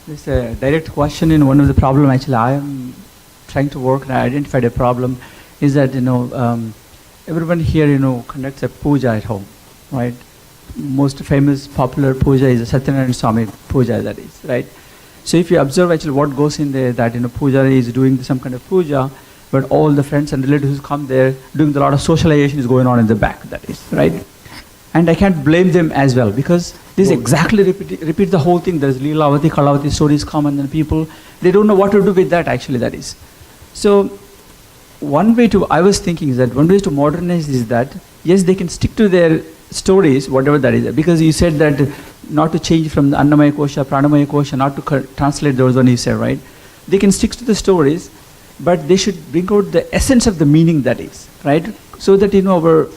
This is a direct question. In one of the problem actually I am trying to work and I identified a problem is that everyone here conducts a puja at home, right? Most famous popular puja is a Satyanarayana Swami puja, that is, right? So if you observe actually what goes in there, that puja is doing some kind of puja, but all the friends and relatives who come there doing a lot of socialization is going on in the back, that is, right? And I can't blame them as well because this exactly repeat the whole thing. There's Leelavati, Kalavati stories come and then people, they don't know what to do with that actually, that is. So I was thinking is that one way to modernize is that, yes, they can stick to their stories, whatever that is. Because you said that not to change from the Annamaya Kosha, Pranamaya Kosha, not to translate those one you said, right? They can stick to the stories, but they should bring out the essence of the meaning, that is, right? So that our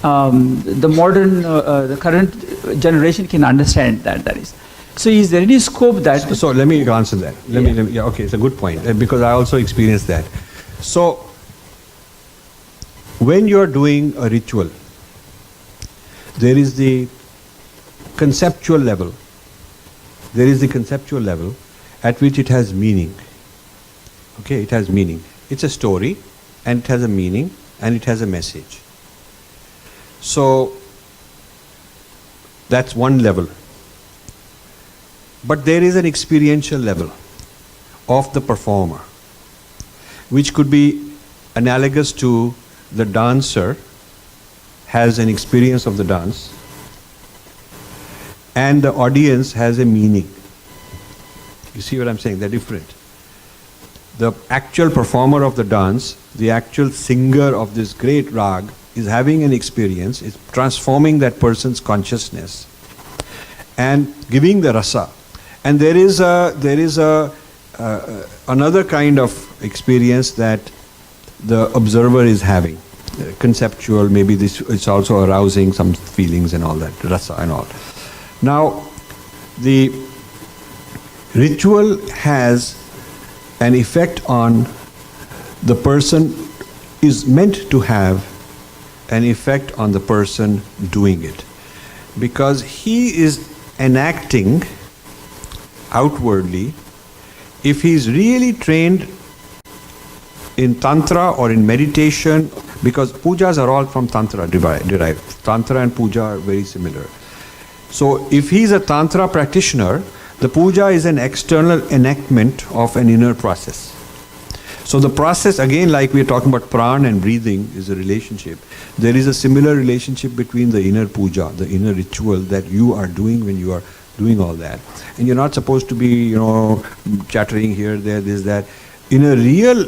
the modern, the current generation can understand that is. So is there any scope that... So let me answer that. Okay, it's a good point because I also experienced that. So when you're doing a ritual, there is the conceptual level. There is the conceptual level at which it has meaning. Okay, it has meaning. It's a story and it has a meaning and it has a message. So that's one level. But there is an experiential level of the performer, which could be analogous to the dancer has an experience of the dance and the audience has a meaning. You see what I'm saying? They're different. The actual performer of the dance, the actual singer of this great rag is having an experience, is transforming that person's consciousness and giving the rasa. And there is another kind of experience that the observer is having. Conceptual, maybe it's also arousing some feelings and all that, rasa and all. Now, the ritual has an effect on the person, is meant to have an effect on the person doing it. Because he is enacting outwardly, if he's really trained in Tantra or in meditation, because pujas are all from Tantra derived. Tantra and puja are very similar. So if he's a Tantra practitioner, the puja is an external enactment of an inner process. So the process, again, like we're talking about pran and breathing is a relationship. There is a similar relationship between the inner puja, the inner ritual that you are doing when you are doing all that. And you're not supposed to be, chattering here, there, this, that. In a real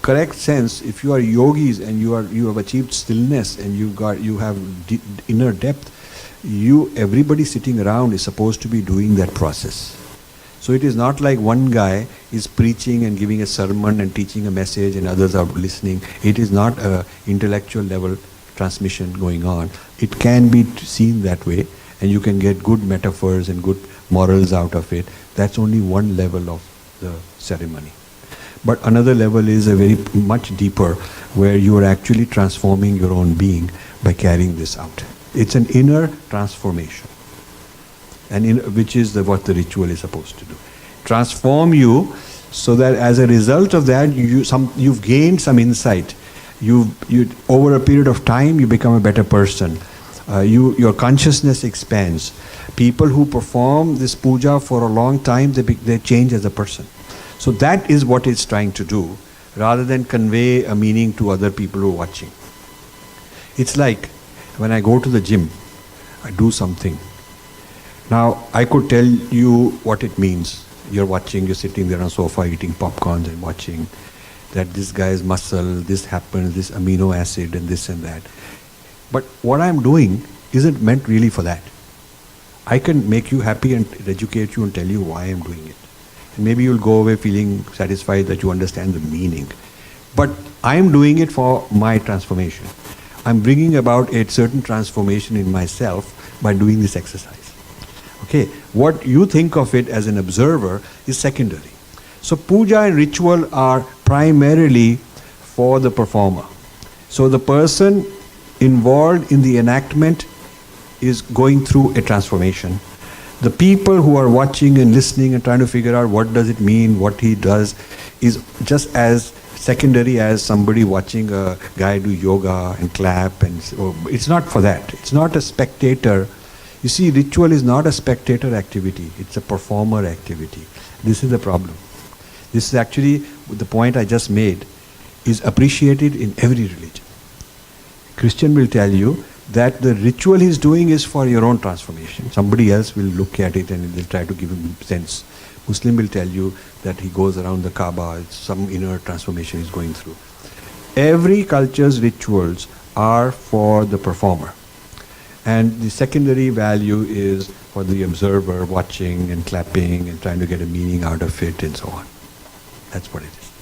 correct sense, if you are yogis and you have achieved stillness and you have inner depth, everybody sitting around is supposed to be doing that process. So it is not like one guy is preaching and giving a sermon and teaching a message and others are listening. It is not an intellectual level transmission going on. It can be seen that way and you can get good metaphors and good morals out of it. That's only one level of the ceremony. But another level is a very much deeper, where you are actually transforming your own being by carrying this out. It's an inner transformation, which is what the ritual is supposed to do. Transform you so that as a result of that, you've gained some insight. Over a period of time, you become a better person. Your consciousness expands. People who perform this puja for a long time, they change as a person. So that is what it's trying to do, rather than convey a meaning to other people who are watching. It's like when I go to the gym, I do something. Now, I could tell you what it means. You're watching, you're sitting there on a sofa eating popcorns and watching that this guy's muscle, this happens, this amino acid and this and that. But what I'm doing isn't meant really for that. I can make you happy and educate you and tell you why I'm doing it. And maybe you'll go away feeling satisfied that you understand the meaning. But I'm doing it for my transformation. I'm bringing about a certain transformation in myself by doing this exercise. Okay, what you think of it as an observer is secondary. So puja and ritual are primarily for the performer. So the person involved in the enactment is going through a transformation. The people who are watching and listening and trying to figure out what does it mean, what he does, is just as secondary as somebody watching a guy do yoga and clap. And it's not for that. It's not a spectator. You see, ritual is not a spectator activity. It's a performer activity. This is the problem. This is actually the point I just made, is appreciated in every religion. Christian will tell you that the ritual he's doing is for your own transformation. Somebody else will look at it and they'll try to give him sense. Muslim will tell you that he goes around the Kaaba, it's some inner transformation he's going through. Every culture's rituals are for the performer. And the secondary value is for the observer watching and clapping and trying to get a meaning out of it and so on. That's what it is.